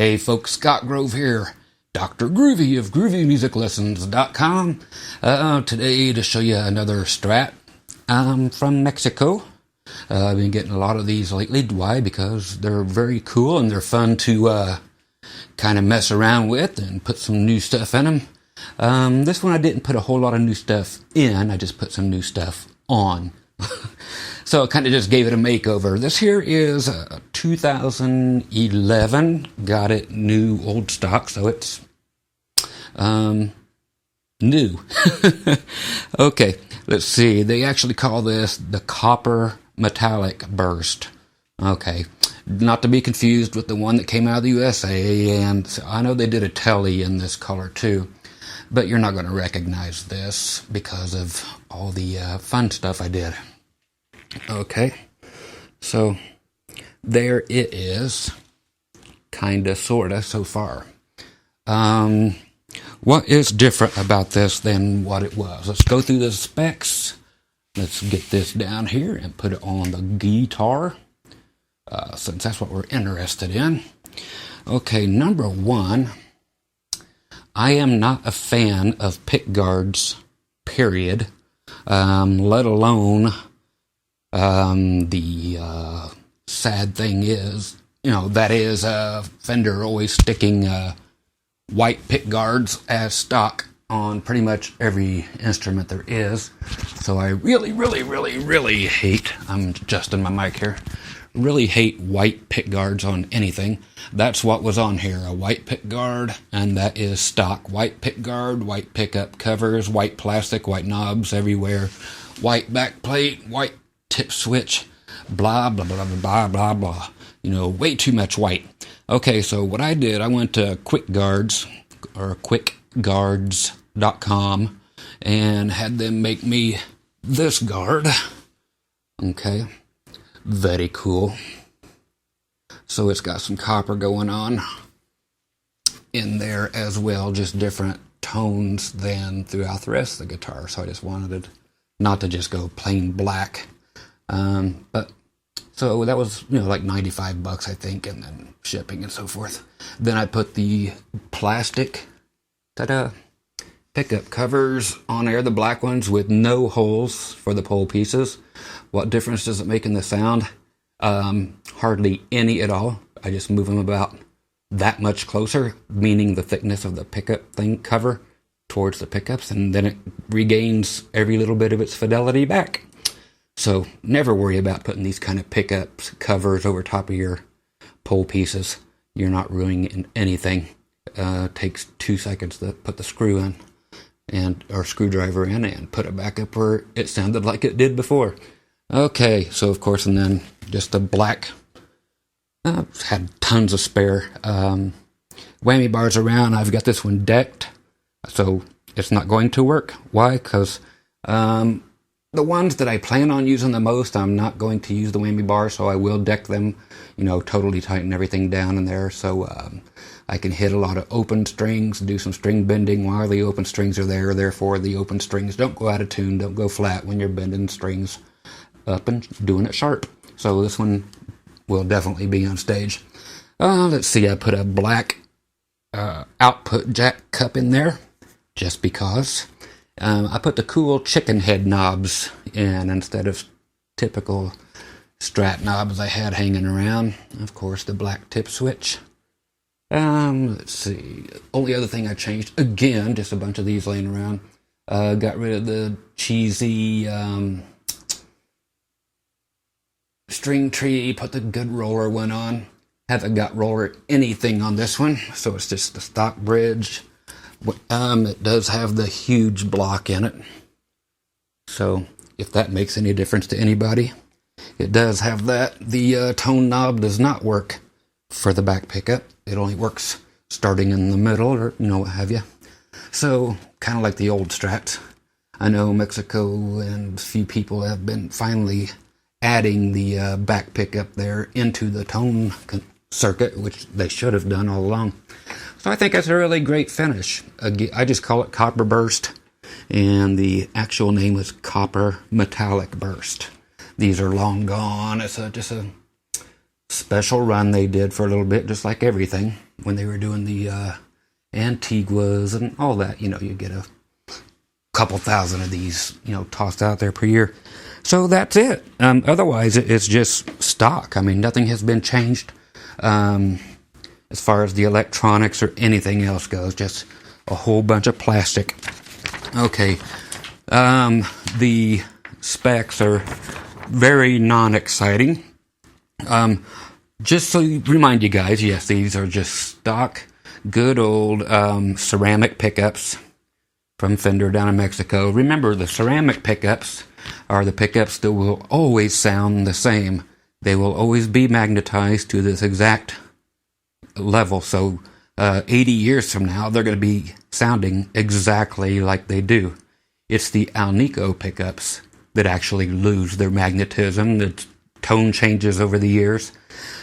Hey folks, Scott Grove here, Dr. Groovy of GroovyMusicLessons.com. Today to show you another Strat from Mexico. I've been getting a lot of these lately. Why? Because they're very cool and they're fun to kind of mess around with and put some new stuff in them. This one I didn't put a whole lot of new stuff in, I just put some new stuff on. So I kind of just gave it a makeover. This here is 2011. Got it new, old stock, so it's new. Okay, let's see. They actually call this the Copper Metallic Burst. Okay, not to be confused with the one that came out of the USA, and I know they did a telly in this color too, but you're not going to recognize this because of all the fun stuff I did. Okay, so there it is, kinda, sorta, so far. What is different about this than what it was? Let's go through the specs. Let's get this down here and put it on the guitar, since that's what we're interested in. Okay, number one, I am not a fan of pick guards, period, let alone the sad thing is, that is Fender always sticking white pick guards as stock on pretty much every instrument there is. So I really hate, I'm adjusting my mic here, really hate white pick guards on anything. That's what was on here, a white pick guard, and that is stock. White pick guard, white pickup covers, white plastic, white knobs everywhere, white back plate, white tip switch, blah blah blah blah blah blah. Way too much white. Okay, so what I did, I went to quickguards.com and had them make me this guard. Okay, very cool. So it's got some copper going on in there as well, just different tones than throughout the rest of the guitar. So I just wanted it not to just go plain black. But so that was, like $95, I think, and then shipping and so forth. Then I put the plastic pickup covers on there, the black ones with no holes for the pole pieces. What difference does it make in the sound? Hardly any at all. I just move them about that much closer, meaning the thickness of the pickup cover towards the pickups, and then it regains every little bit of its fidelity back. So never worry about putting these kind of pickups covers over top of your pole pieces. You're not ruining anything. It takes 2 seconds to put the screw in or screwdriver in and put it back up where it sounded like it did before. Okay, so of course, and then just the black. Had tons of spare whammy bars around. I've got this one decked, so it's not going to work. Why? Because the ones that I plan on using the most, I'm not going to use the whammy bar, so I will deck them, totally tighten everything down in there, so I can hit a lot of open strings, do some string bending while the open strings are there. Therefore, the open strings don't go out of tune, don't go flat when you're bending strings up and doing it sharp. So this one will definitely be on stage. Let's see, I put a black output jack cup in there, just because. I put the cool chicken head knobs in instead of typical Strat knobs I had hanging around. Of course, the black tip switch. Let's see. Only other thing I changed, again, just a bunch of these laying around. Got rid of the cheesy string tree, put the good roller one on. Haven't got roller anything on this one, so it's just the stock bridge. It does have the huge block in it, so if that makes any difference to anybody, it does have that. The tone knob does not work for the back pickup. It only works starting in the middle, or what have you. So kind of like the old Strats. I know Mexico and a few people have been finally adding the back pickup there into the tone circuit, which they should have done all along. So I think that's a really great finish. I just call it Copper Burst, and the actual name is Copper Metallic Burst. These are long gone. It's just a special run they did for a little bit, just like everything, when they were doing the Antiguas and all that. You get a couple thousand of these, tossed out there per year. So that's it. Otherwise, it's just stock. I mean, nothing has been changed as far as the electronics or anything else goes. Just a whole bunch of plastic. Okay. The specs are very non-exciting. Just so remind you guys, yes, these are just stock, good old ceramic pickups from Fender down in Mexico. Remember, the ceramic pickups are the pickups that will always sound the same. They will always be magnetized to this exact level. So 80 years from now, they're going to be sounding exactly like they do. It's the Alnico pickups that actually lose their magnetism. The tone changes over the years.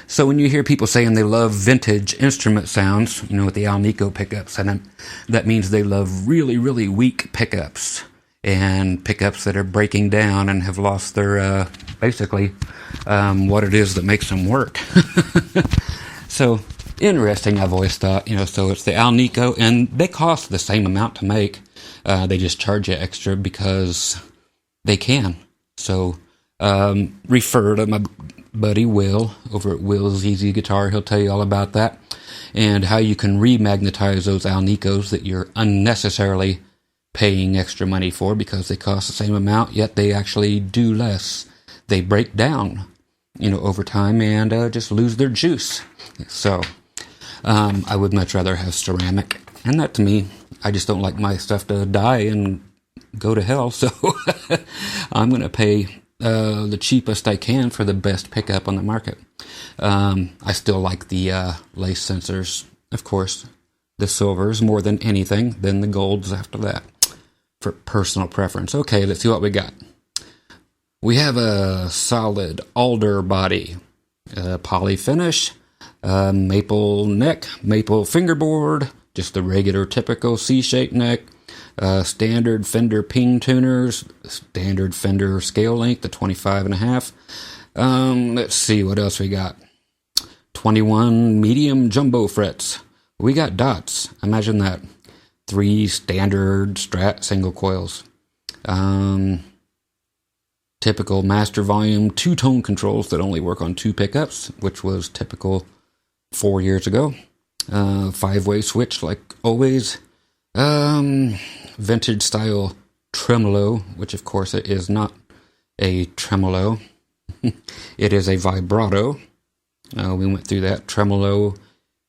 So when you hear people saying they love vintage instrument sounds, with the Alnico pickups, and that means they love really, really weak pickups and pickups that are breaking down and have lost their, basically, what it is that makes them work. So, interesting, I've always thought, so it's the Alnico, and they cost the same amount to make. They just charge you extra because they can. So, refer to my buddy Will over at Will's Easy Guitar. He'll tell you all about that and how you can remagnetize those Alnicos that you're unnecessarily paying extra money for because they cost the same amount, yet they actually do less. They break down, over time and just lose their juice. So I would much rather have ceramic. And that, to me, I just don't like my stuff to die and go to hell. So I'm going to pay the cheapest I can for the best pickup on the market. I still like the lace sensors, of course. The silvers more than anything, then the golds after that, for personal preference. Okay, let's see what we got. We have a solid alder body, poly finish, maple neck, maple fingerboard, just the regular typical C-shaped neck, standard Fender ping tuners, standard Fender scale length, the 25.5. Let's see what else we got. 21 medium jumbo frets. We got dots. Imagine that. 3 standard Strat single coils. Typical master volume 2-tone controls that only work on 2 pickups, which was typical 4 years ago. 5-way switch like always. Vintage style tremolo, which of course it is not a tremolo. It is a vibrato. We went through that. Tremolo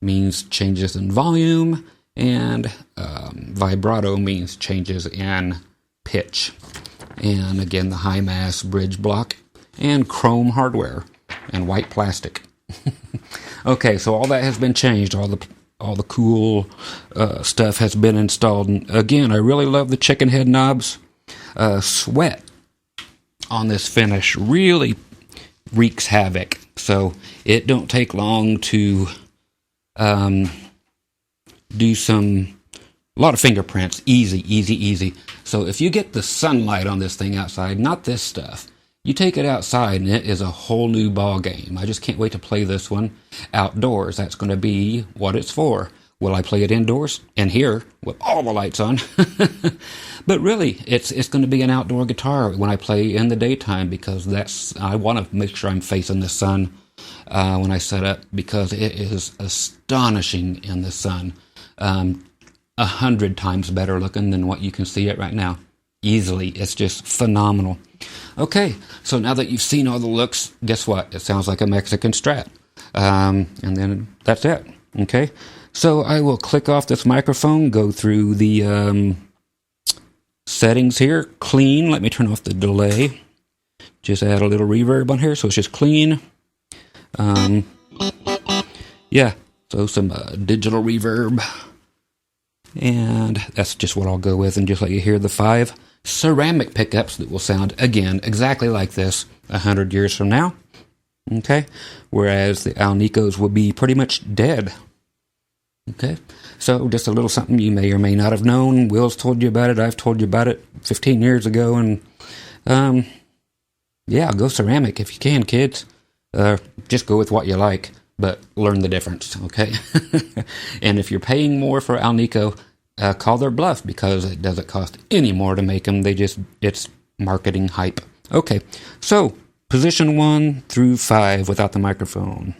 means changes in volume, and vibrato means changes in pitch. And again, the high mass bridge block and chrome hardware and white plastic. Okay, so all that has been changed. All the cool stuff has been installed. And again, I really love the chicken head knobs. Sweat on this finish really wreaks havoc. So it don't take long to do a lot of fingerprints. Easy. So if you get the sunlight on this thing outside, not this stuff, you take it outside and it is a whole new ball game. I just can't wait to play this one outdoors. That's going to be what it's for. Will I play it indoors and here with all the lights on? But really, it's going to be an outdoor guitar when I play in the daytime, because I want to make sure I'm facing the sun when I set up, because it is astonishing in the sun. 100 times better looking than what you can see it right now. Easily. It's just phenomenal. Okay, so now that you've seen all the looks, guess what? It sounds like a Mexican Strat. And then that's it. Okay, so I will click off this microphone, go through the settings here. Clean. Let me turn off the delay. Just add a little reverb on here, so it's just clean. Yeah, so some digital reverb. And that's just what I'll go with, and just let you hear the 5 ceramic pickups that will sound, again, exactly like this 100 years from now. Okay? Whereas the Alnicos will be pretty much dead. Okay? So just a little something you may or may not have known. Will's told you about it. I've told you about it 15 years ago. And, yeah, go ceramic if you can, kids. Just go with what you like, but learn the difference, okay? And if you're paying more for Alnico, call their bluff, because it doesn't cost any more to make them. It's marketing hype. Okay, so position 1 through 5 without the microphone.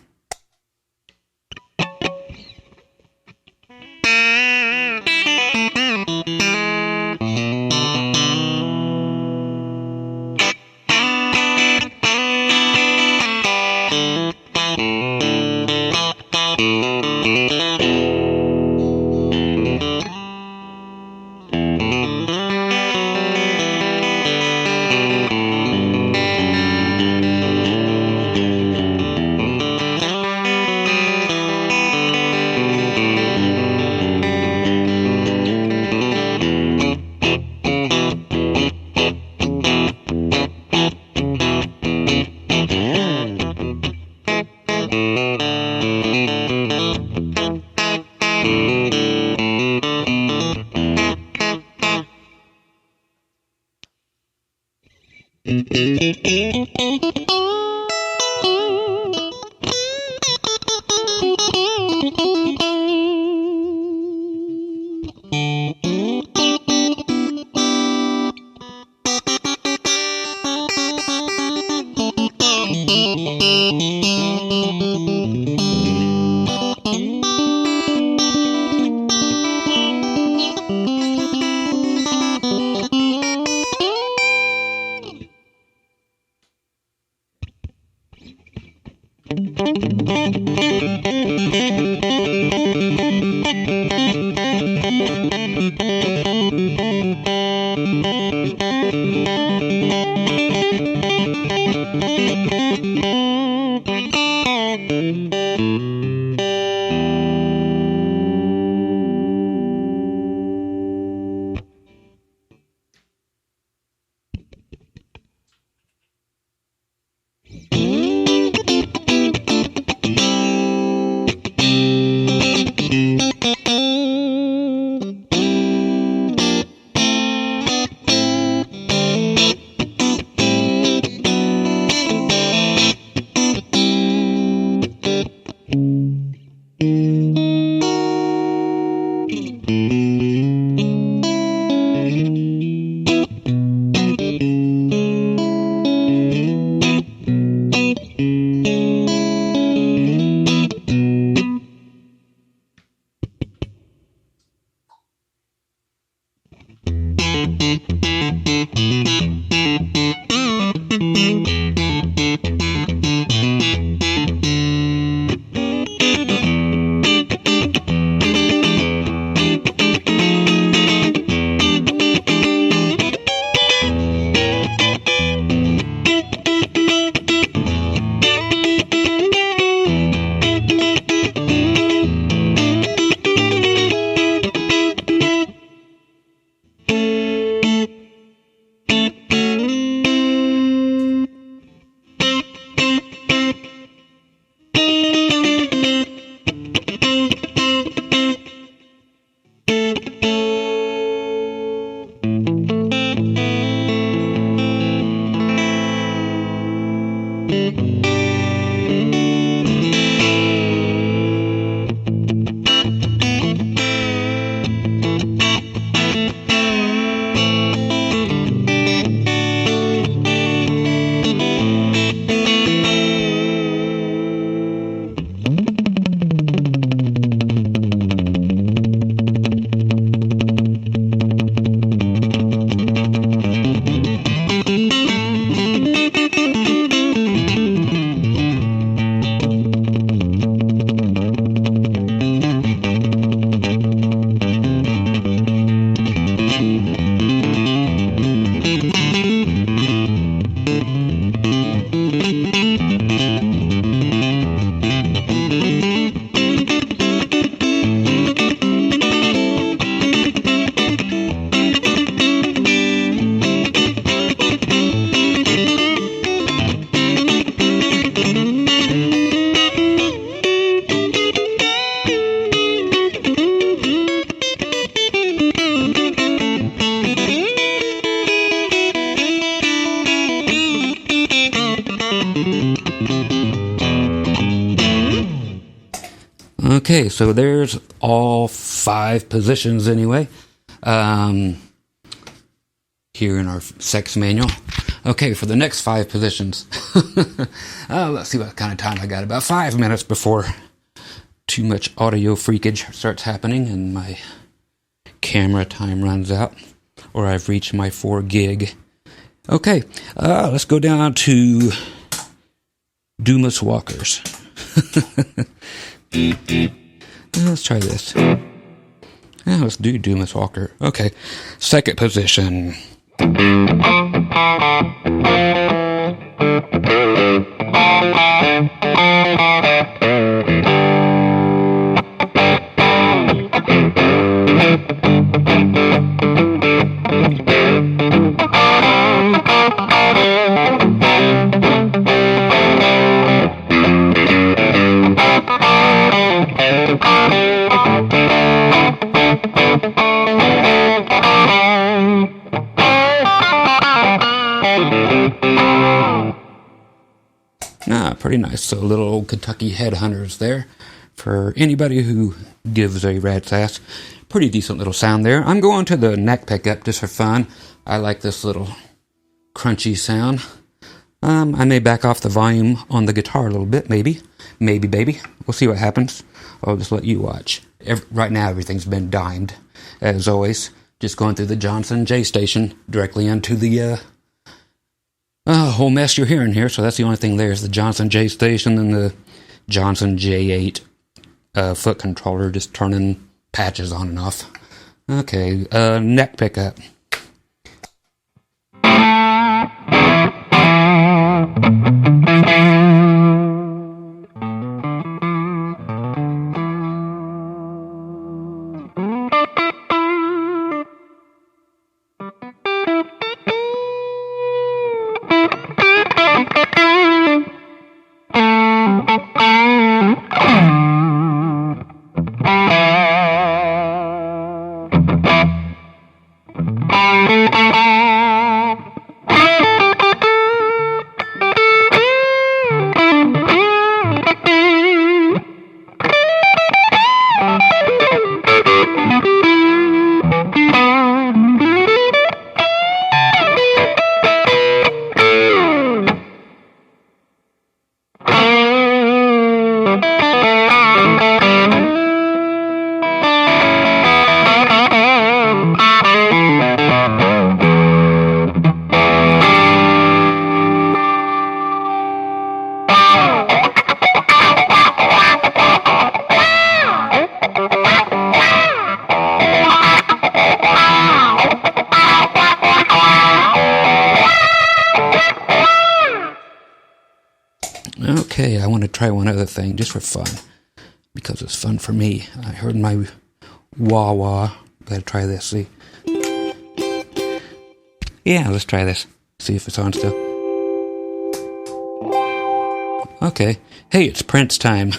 Okay, so there's all 5 positions anyway. Here in our sex manual. Okay, for the next 5 positions. Let's see what kind of time I got. About 5 minutes before too much audio freakage starts happening and my camera time runs out, or I've reached my 4 gig. Okay, let's go down to Dumas Walkers. Let's try this. Let's do Dumas Walker. Okay, second position. Pretty nice. So little old Kentucky headhunters there for anybody who gives a rat's ass. Pretty decent little sound there. I'm going to the neck pickup just for fun. I like this little crunchy sound. I may back off the volume on the guitar a little bit, maybe. Maybe, baby. We'll see what happens. I'll just let you watch. Right now, everything's been dimed, as always. Just going through the Johnson J station directly into the whole mess you're hearing here. So that's the only thing there is the Johnson J station and the Johnson J8 foot controller just turning patches on and off. Okay, neck pickup. Okay, I want to try one other thing just for fun, because it's fun for me. I heard my wah-wah. Gotta try this, see? Yeah, let's try this. See if it's on still. Okay. Hey, it's Prince time.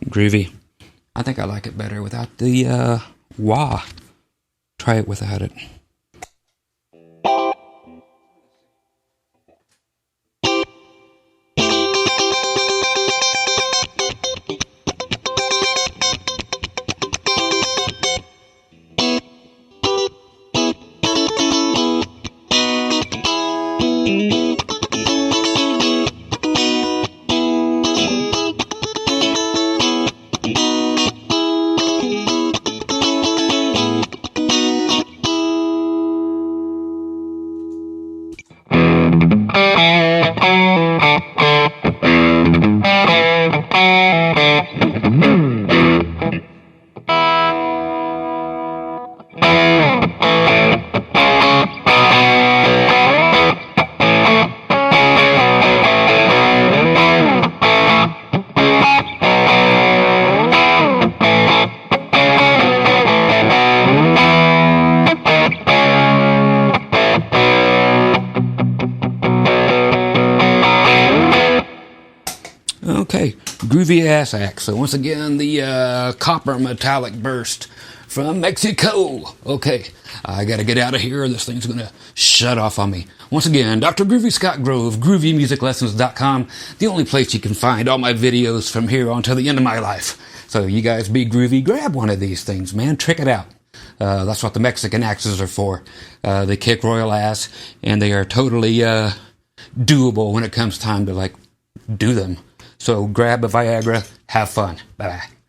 Groovy. I think I like it better without the wah. Try it without it. groovy ass axe. So once again, the copper metallic burst from Mexico. Okay, I gotta get out of here. This thing's gonna shut off on me. Once again, Dr. Groovy Scott Grove, GroovyMusicLessons.com, the only place you can find all my videos from here on till the end of my life. So you guys be groovy, grab one of these things, man. Trick it out. That's what the Mexican axes are for. They kick royal ass, and they are totally doable when it comes time to, like, do them. So grab a Viagra, have fun. Bye-bye.